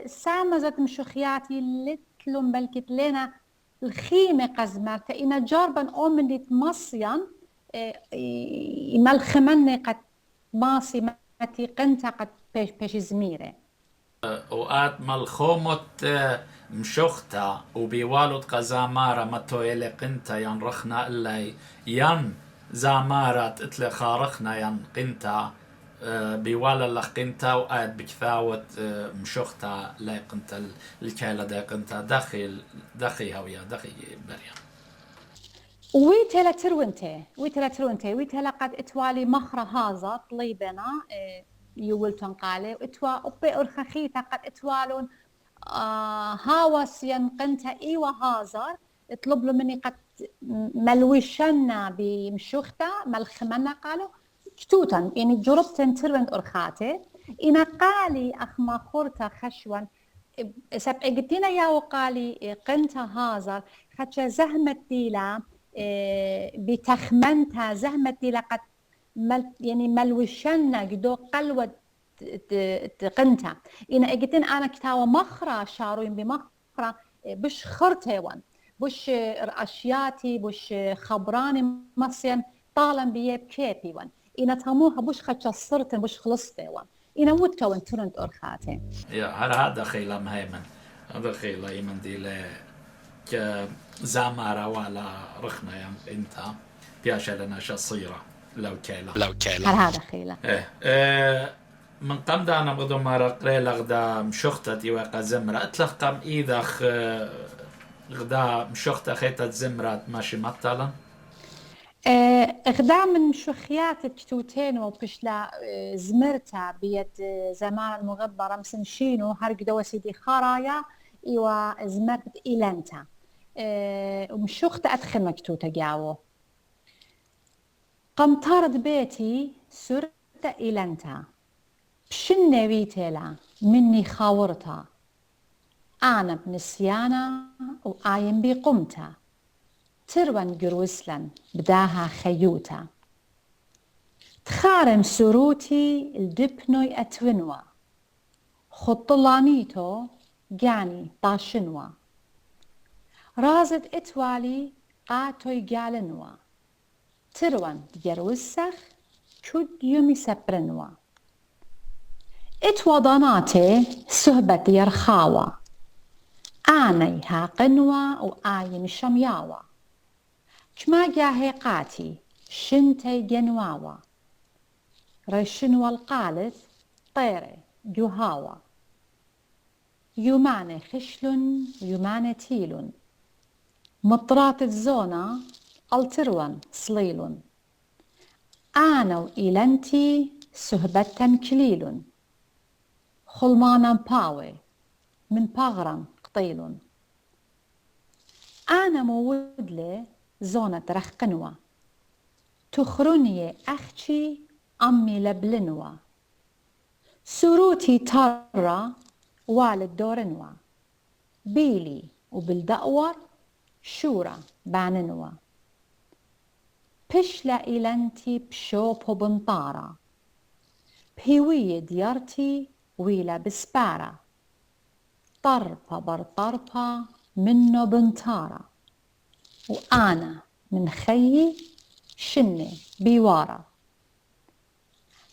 S3: سامة زت مشوخياتي لتلم بلكت لنا الخيمة قزمرتا إنا جاربا أمن ديت مصيان ملخمني قد ماسي متي قنتا قد بيش زميري
S1: وقات ملخومت مشوختا وبيوالد قزامارة متويلي قنتا ين رخنا إلي ين زامارات اتلي خارخنا ين قنتا بيوالا لخ قنتا وقات بكثاوة مشوختا لا قنتا الكايلة دا قنتا دخي هويا دخي بريا
S3: ويتلا ترونتي قد اتوالي مخرة هازا طليبنا يولتن قالي واتوا أبي أرخخيتا قد اتوالون هاوس ينقنتا إيوة هازر اطلب له مني قد ملوشنا بمشوختا ملخمنا قالوا كتوتا يعني جربتن تروند أرخاتي إنا قالي أخما خورتا خشوان سبقتنا يا وقالي قنتا هازر خدشا زهمت ديلا بتخمنتها زهمت ديلا قد يعني ملوشنا قدو قلوة تقنتا إن أجتن أنا كتاوة مخرة شاروين بمخرة بش خرتيوان بش أشياتي بش خبراني مصين طالن بيب كيبيوان إن تموها بش خشصرتن بش خلصتيوان إن ودكوان ترند أرخاتي
S1: يا هذا خيلا مهيمن هذا خيلا يمن دي ل زامارا ولا رخنا يعني انت بياش لنا شصيرة لو كيلا
S3: هذا خيلا
S1: من قم دانا بدو ما قري لغدا مشختة يوقع زمرة اتلخ قم ايدخ غدا مشختة خيطة زمرة ماشي مطلا
S3: غدا من شخيات الكتوتين وبشلا زمرتا بيد زمان المغبرة مسنشينو هرق دوا سيدي خرايا ايوا زمرت إلانتا ومشختة ادخل مكتوتة جاوو قم طارد بيتي سرت إلانتا بشن بيتلا مني خاورتا أنا بنسيانا وآيم بقمتا تروان قروسلن بداها خيوتا تخارم سروتي الدبنوي أتونوا خطلانيتو جاني طاشنوا رازد إتوالي قاتوي جالنوا تروان جروسخ كد يومي سبرنوا اتوضاناتي سهبت يرخاوة آني هاقنوا وآين شمياوة كما جاهيقاتي شنتي جنواوة رشنوا القالث طيري جهاوة يوماني خشل يوماني تيل مطرات الزونة التروان صليل أنا وإلنتي سهبة كليل خلمانا باوي من باغران قطيل أنا مودلي زونة رخقنوا تخرني أختي أمي لبلنوا سروتي ترى والد دورنوا بيلي وبالدأور شورا باننوا بشلا إلنتي بشوب بنطارة بهوية ديارتي ويلا بسبارة طرفة برطرفة منه بنطارة وأنا من خيي شني بيوارة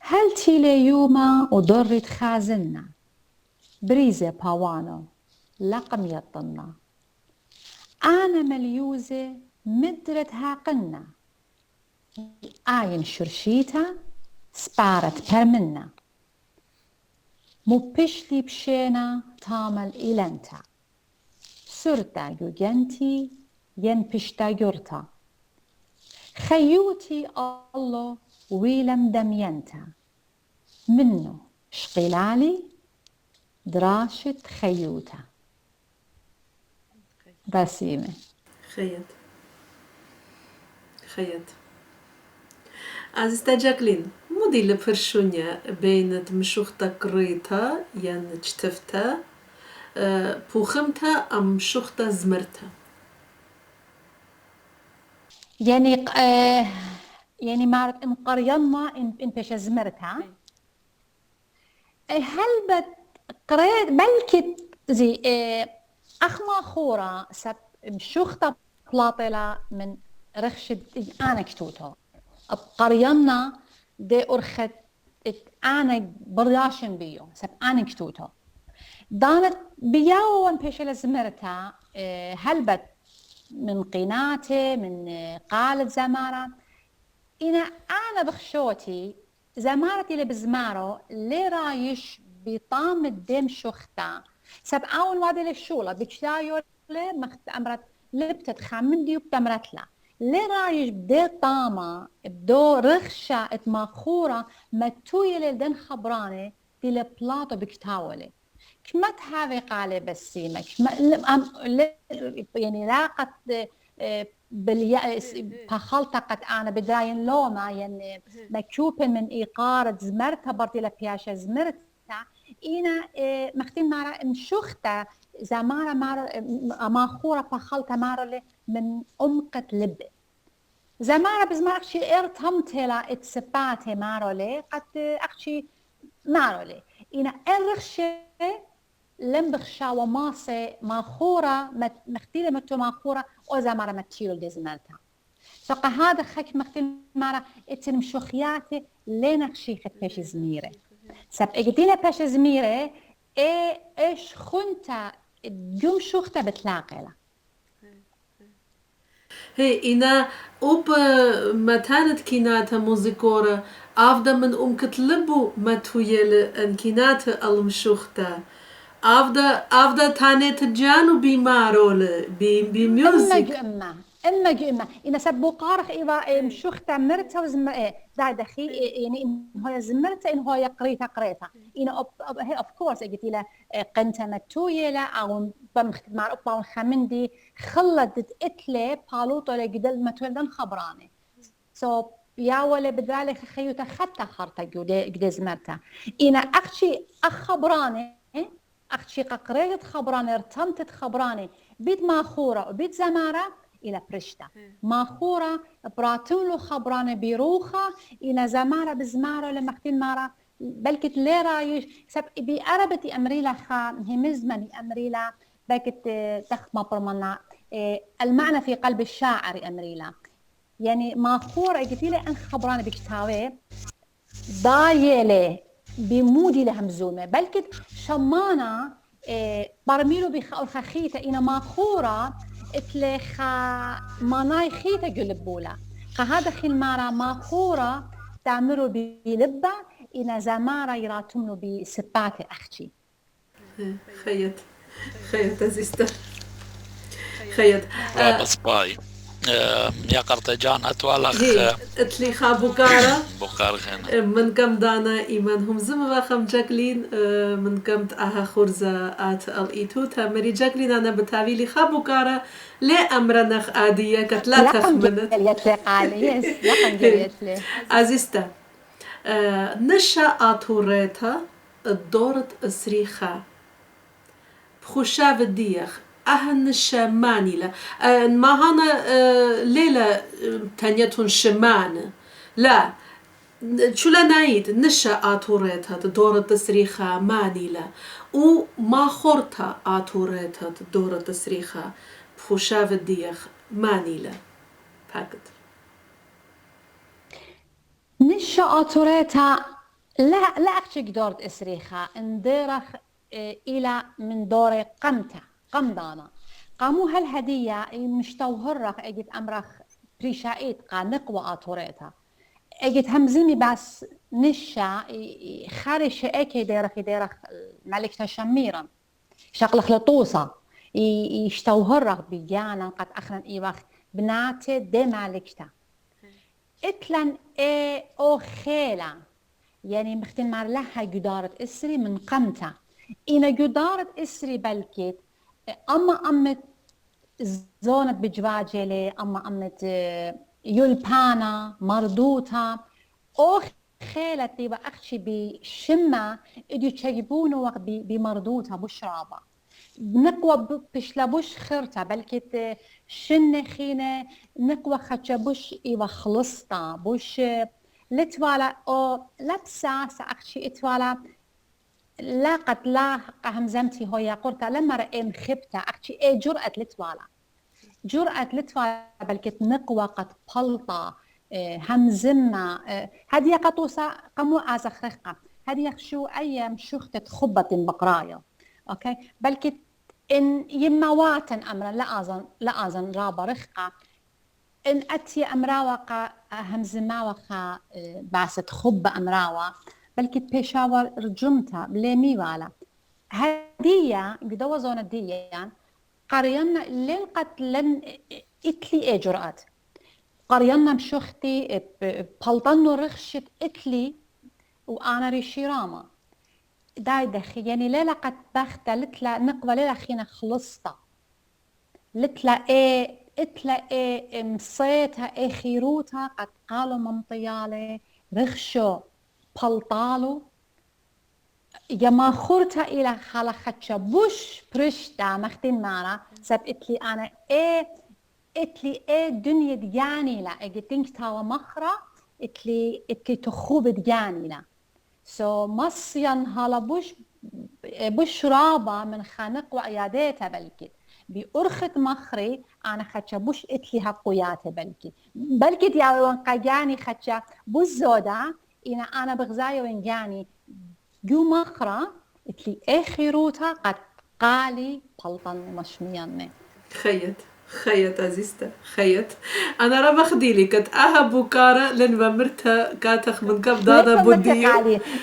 S3: هل تيلي يوما وضرت خازنا بريزة باوانو لقم يطنا أنا مليوزة مدرت هاقنا آين شرشيتا سبارت برمنا مو بشلي بشينا تامل إلنتا سرتا يوجنتي ين بشتا يرتا خيوتي الله ويلم دمينتا منه شقلالي دراشة خيوتا بسيمة
S4: خيط عزيزتا جاكلين مودي لفرشونيا بين مشوختا قريتا ين جتفتا بوخمتا أم شوختا زمرتا
S3: يعني يعني مارت إن قرينا إن بيش زمرتها هل قريت بلكي زي أخما خورا سب مشوختا بلاطلة من رخشة أنا كتوتو قرينا دي أرخت أنا برداشن بيو سب أنا كتوتو دانت بياو وان بيش زمرتها هلبت من قيناتي من قالت زمارة أنا بخشوتي زمارتي اللي بزمارو اللي رايش بطام الدم شختا سب أول وادي للشولة بيشتايو لي مخت أمرت لبتت خامندي وبتمرت لا اللي رايش بدي طامة بدو رخشة اتماخورة متوية للدن خبراني دي لبلاطو بكتاولي كما تهاوي قالي بسيمة يعني لاقت بخلطقت أنا بداين لوما يعني مكوبن من إيقارة زمرتها برتي لبياشة زمرتها إنا مختين مارا مشوختا زمارة مارا ماخورة بخلطة مارا من أمقة لب زمارة بزمارة أخشي إرتمتلا اتسباتي مارا لي قد أخشي مارولي إنا الرخشة لم بخشا وماسة ماخورة مختيلة متو ماخورة وزمارة متشيلو ديزمالتا سوقا هذا خك مختيل مارا اتن مشوخياتي لنخشيخة باش زميرة سب اجدينا باش زميرة ايش خنتا جم شوختا بتلاقيلا
S4: هي إنا أوب متانت كيناتا موزيكورة أفضل من كتلبو متويل أن كيناتا المشوختا أفضل تانيت جانو بمارول بميوزك
S3: اما جمع إن سبو قارخ إذا مشوختا مرتا وزم دا دخي يعني إن هو زمرتا إن هو قريتا إن هي أوف كورس قلت له قنتا متويلة أو بمختد مع أبا خمندي خلدت إتلي بالوطو لقدل متولدن خبراني يا ولا بدالي خيوتا خطا خرطة قد زمرتا إن أختي أخبراني أختي قريت خبراني ارتمتت خبراني بيت ماخورة وبيت زمارة إلى برشتا ماخورة براتولو خبرانة بيروخة إلى زمارة بزمارة لما اختين مارة بلكت لي رايش سب بأربتي أمريلا خا همزمني أمريلا بلكت تخمة برمنا المعنى في قلب الشاعر أمريلا يعني ماخورة قلتيلي أن خبرانة بكتاوي ضايلة بمودي لهمزومة بلكت شمانة برميلو بخخيتة إنا ماخورة اتلخا ماناي خيتا قلبولا هذا خيل مارا ماخورة تعملوا بلبة إنا زمارة يراتملوا بسبات أختي
S4: خيط أزيستا خيط
S2: بس باي يا قرطجان أتوالخ
S4: اتلي بوكارا
S2: بوكار خينا
S4: من كم دانا إيمانهم زموا خم جاكلين من كم تأها خرزة آت الإيتوتا مري جاكلين أنا بتاويلي بوكارا لا أمرنخ آدية كتلا تخمنت عزيزتا نشا آتوريتا الدورة السريخة بخشاف الديخ أهن الشماني لا ما هنا ليلة تانيتون شمان لا شو لا نايد نشا آتوريتها دورة تسريخة ماني لا وما خورتا آتوريتها دورة تسريخة بخشاف الديخ ماني لا فقط
S3: نشا آتوريتها لا أكتشك دورة إسريخة اندرخ إلى من دور قمدانا قامو هالهدية مشتوهرخ اجت أمرخ بريشايت قا نقوى آتوريتها اجت همزمي بس نشا خارج اكي ديرخ ملكة شميرا شقلخ لطوسة يشتوهرخ بيانا قد أخرن إيوخ بناتي دي ملكتا اتلن او خيلا يعني مختن مار لها جدارة إسري من قمتا إنا جدارة إسري بلكت أما زونت بجواجلي أما يلبانا مردوتا أو خيلت ديبا أختي بشمة إدو تشيبونو وقت بمردوتا بشرابة نقوى بشلا بش خرتا بلكت شن خينة نقوى خدشا بش إيوا خلصتا بش لتوالا أو لبسا سأختي إتوالا لا قد لا همزمتي هويا قرطة لما رأيم خبتا أختي جرأة لتوالا بلكت نقوى قد بلطة همزمة هذه قطوسة قمو آزخرقة هذه شو أيام شختة خبة بقرايا أوكي بلكت إن يمواتن أمرا لا أزن رابا رخقة إن أتي أمراوقة همزماوقة باست خبة أمراوة بلكت بيشاور رجمتها بليمي والا هدية قدوة زونة دية قرينا لين قد لن إتلي جرأت قرينا مشوختي بلطنو رخشت إتلي وأنا ريشي راما داي دخي يعني ليلة قد بختة لتلا نقوى ليلة خينا خلصتا لتلا اتلا مصيتها خيروتها قد قالوا ممطيالي رخشو بلطالو يا ما خورتها إلى خلقتها بوش برشتا مختين مارا سب اتلي أنا اتلي دنيا دياني لا اجتنك تاوا مخرا اتلي تخوب دياني لا مصيان هلا بوش رابا من خانق وعياداتها بلكي بأرخت مخري أنا خدشة بوش إتلي هقوياتها بلكي يا وانقاجاني خدشة بوش زودا أنا بغزايا وينجاني جو مخرى إتلي آخروتا قد قالي طلطن مشمياني
S4: خيط عزيزتا خيط أنا راه بخدي لي كت بوكارة لن مرتها كاتخ من كف دادا بودي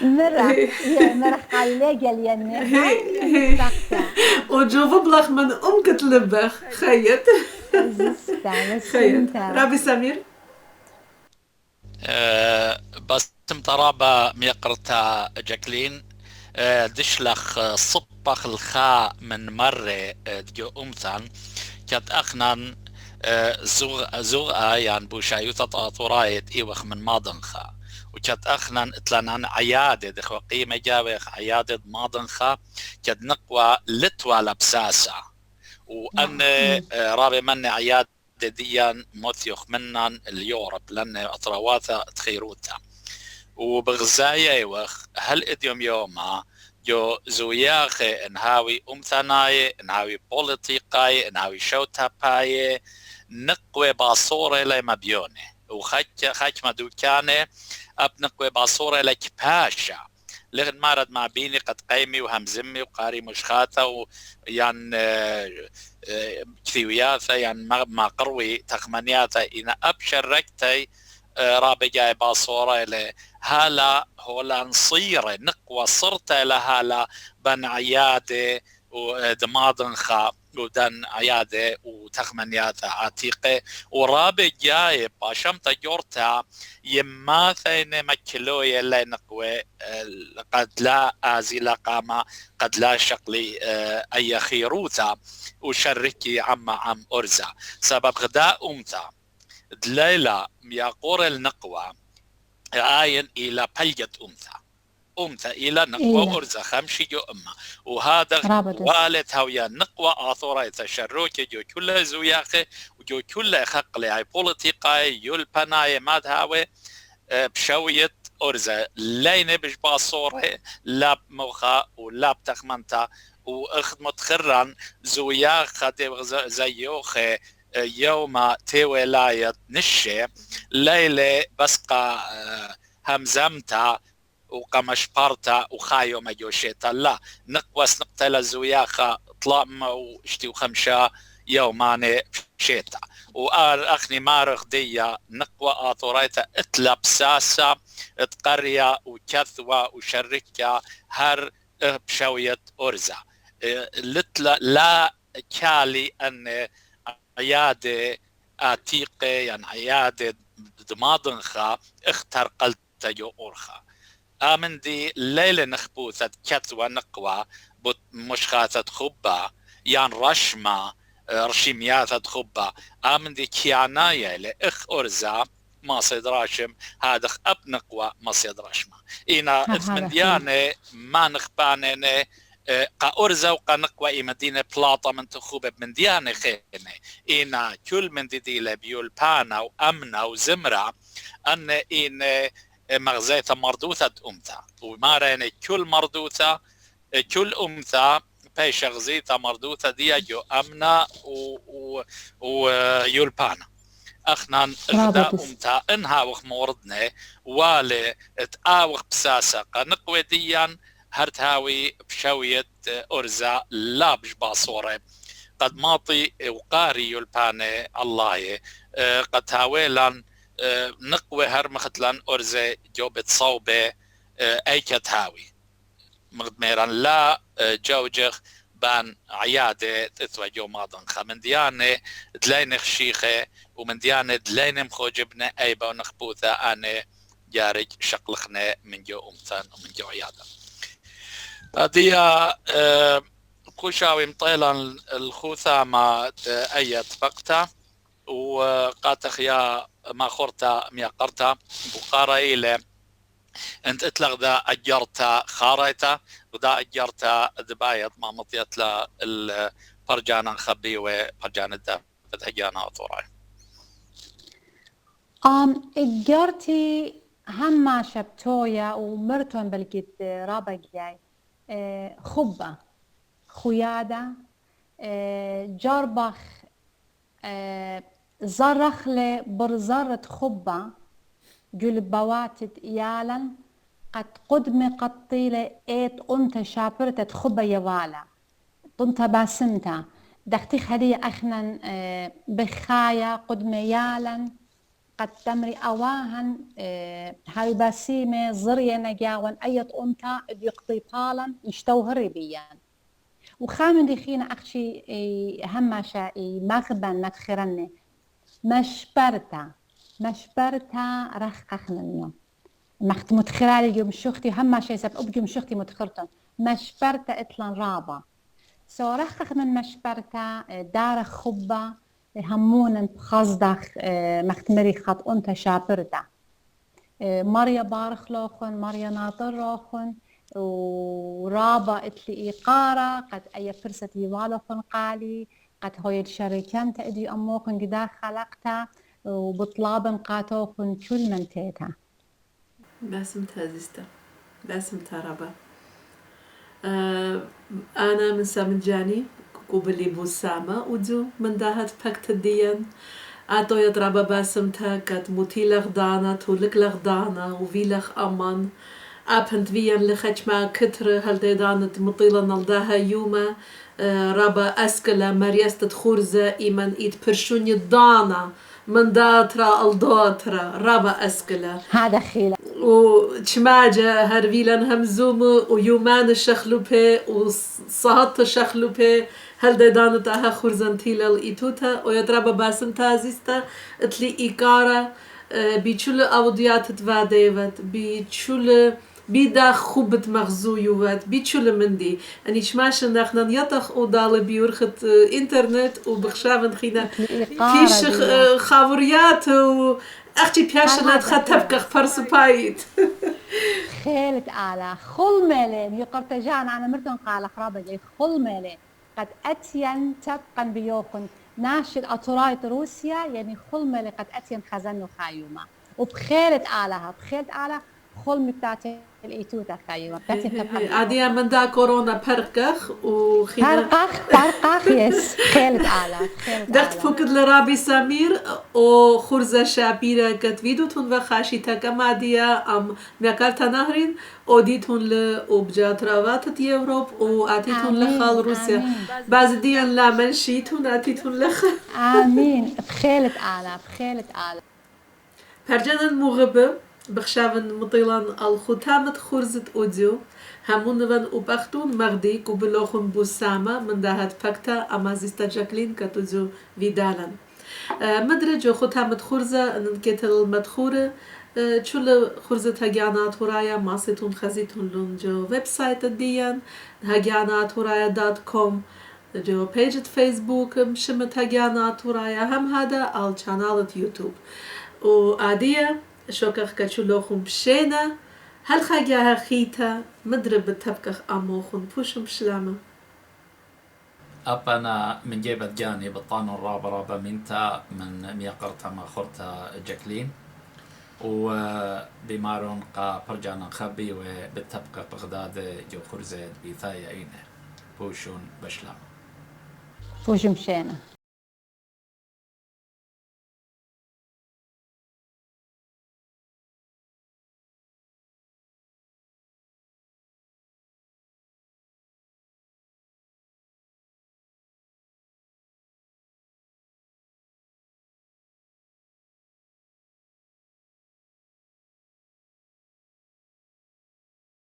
S3: مرة قالي لي يعني
S4: وجوف بلخ من كتلبخ خيط خيط رابي سمير
S2: بس تمطرابة ميقرتا جاكلين دشلخ صبخ الخاء من مرة ديو أمثان كت أخنان زوغا يعني بوشايوتا طورايت إيوخ من ماضنخا وكت أخنان اتلانان عيادة دخوا قيمة جاوخ عيادة ماضنخا كت نقوى لتوى لبساسة وأن رابي من عيادة ديان موثيوخ منان اليوروب لأن أطرواثا تخيروتا وبغزايا إيوخ هل إديوم يوما جو زوياخي انهاوي امثناي انهاوي بوليتيقاي انهاوي شوتاباي نقوي باصوري لي مبيوني وخاك ما دوكاني اب نقوي باصوري لي كباشا لغن مارد ما بيني قد قيمي وهمزمي وقاري مشخاته ويان كثيوياته يعني ما قروي تخمنياته إن أبشركتي رابي جاي باصورة إلي هلا هولا نصيرة نقوى صرت إلى هلا بن عيادة ودماضنخا ودن عيادة وتخمنياته عتيقة ورابي جاي باشمتا جورتا يماثين مكلوية اللي نقوى قد لا آزي قاما قد لا شقلي أي خيروتا وشركي عم أرزا سبب غداء أمتا دليلة مياقور النقوى آين إلى بلجة أمثى إلى نقوى أرزا خمشي جو أمة وهذا والد هويا نقوى آثورة تشروكي جو كل زوياخي وجو كل خقلي هاي بوليتيقاي يلبناي ماد هاوي بشوية أرزا لين بش باصورة لا بموخا ولا بتخمنتا وأخدمت خران زوياخ زيوخي يوم تيولاية نشي ليلة بسقى همزمتا وقمشبرتا وخايو مجوشيتا لا نقوس نقتل زوياخا طلام واشتي وخمشا يوماني شيتا وأخني مارغ ديا نقوى آثوريتا اتلبساسا اتقريا وكثوة وشركة هر بشوية أرزا لا كالي أن عيادة عتيقة يعني عيادة دماضنخا اختر قلت جو أورخا آمن دي ليلة نخبوثة كثوة نقوى مشخاثة خبا يعني رشمة رشيمياثة خبا آمن دي كيانايا لإخ أرزا ما صيد راشم هذا أب نقوى ما صيد راشمة إنا إثمن ديانة ما نخبانيني قا وقنقوى مدينة بلاطة من تخوبة من ديانة خيمة إنا كل من دي لبيول بانا وأمنا وزمرة أن إن مغزية مردوثة أمثى وما رأينا كل مردوثة كل أمثى بيش غزية مردوثة دي جو أمنا ويولبانا أخنا غدا أمثى إنها وخ موردنا والي اتآوخ بساسة قنقوى ديان هرتهاوي بشوية أرزا لا بش باصورة قد ماطي وقاري يلباني الله قد هاويلان نقوى هرمختلان أرزا جوبت صوبة أي كتهاوي مغدميران لا جوجخ بان عيادة تثوى جو ماضن من ديانة دلين خشيخة ومن ديانة دلين مخوجبنا أيبا ونخبوثة أنا جارج شقلخنا من جو أمثان ومن جو عيادة هذه كوشاوي مطيلا الخوثامة أي تبقتا وقاتخ يا ما خورتا ميا قرتا بقارا إلى أنت اتلغدا أجرتا خاريتا ودا أجرتا دبايت ما مطيت لا البرجانا خبي وبرجانا دا فتهجانا أطوراي
S3: أجرتي هما شبتويا ومرتون بالكت رابق جاي خبة خيادة جربخ زرخلة برزرة خبة جلبواتت إيالا قد قدمي قطيلة إيت أنت شابرتت خبة يوالا طنت باسمتا دختي خدي أخنا بخايا قدمي يالا قد تمري أواهن هاي باسيمة زرية نجاون أيت أنت يقضي بالا يشتوهري بيان وخامن دخينا أخشي هماشا مغبن متخرني مشبرتا رخ أخننيو مخت متخرالي يوم شختي هماشا يسب أبجي مشختي متخرطن مشبرتا إطلان رابا سو رخ من مشبرتا دار خبة همونا بخصدخ مخت مري خط أنت شابرتا مريا بارخلوخن مريا ناطروخن ورابا اتلي إيقارة قد أي فرصة يوالوخن قالي قد هوي الشركان تأدي أموخن قدا خلقتا وبطلابن قاتوخن كل من تيتا
S4: باسم تازيستا باسم ترابا أنا من سامجاني قبلي بوسامة ودو من داهت فكت الديان أتو يضرب باسم تاكت موتيلغ دانا تولك لغ دانا وفيلغ أمان أبنت فيان لخش ما كتر هل دانت مطيلة نلداها يوما رابا أسكلا مريستة خورزة إيمان إيد برشوني دانا من داترا الداترا رابا أسكلا
S3: هذا خيلة
S4: وشماجة هرفيلان همزوم ويومان الشخلوبة وصهات الشخلوبة هل دانت أها خورزان تيلا الإيتوتا ويضرب باسم تازيستا اتلي إيقارة بيشول أوديات تفاديوات بيشول بيدا خوبت مغزويوات بيشول مندي أني شماش نحن يطخ ودال بيورخت إنترنت وبخشافن خينا فيش خاوريات و أختي بياشلات خطبك فرسبايت
S3: خيلة آلة خل مالين يقرتجان أنا مرتن قال خرابة جاي خل مالين قد أتين تبقا بيوخن ناشد أطرايت روسيا يعني خل مالي قد أتين خزن خايوما وبخيلة آلها بخيلة آلة خل متاتي الإيتوتا خايوما بتاتي تبقا
S4: عادية من دا كورونا برقخ وخينا
S3: برقخ يس خيلة آلة
S4: دخت فكد لرابي سمير او خورزة شابيرة قد فيدوتون وخاشي تاكما ديا ميكارتا نهرين او ديتون لأوبجات رواتت يوروب او اتيتون لخال روسيا بعض ديان لا منشيتون اتيتون لخ
S3: آمين بخيلة آلة
S4: برجانا مغبة بخشافن مطيلان الختامة خورزة أوديو همونوان وبختون مغدي كوبلوخن بوسامة من دهات فكتا أمازيستا جاكلين كتوزو فيدالان مدرجو ختامة خورزة ننكتل المدخورة چول خورزة هجانات ورايا ماسيتون خزيتون لون جو ويب سايت ديان هجانات ورايا .com جو بيجة فيسبوك مشمت هجانات ورايا هم هذا على قناة يوتيوب وعادية شوكخ كتشولوخن بشينا هل خاجاها خيتا مدرب بتبكخ أموخن بوشم بشلامة
S1: أبنا من جيبة جاني بطان رابا منتا من ميقرتا ما خورتا جاكلين وبمارون قا برجانا خبي وبتبقى بغداد جو خرزة بيثايا إينه بوشون بشلامة
S3: بوشم بشينا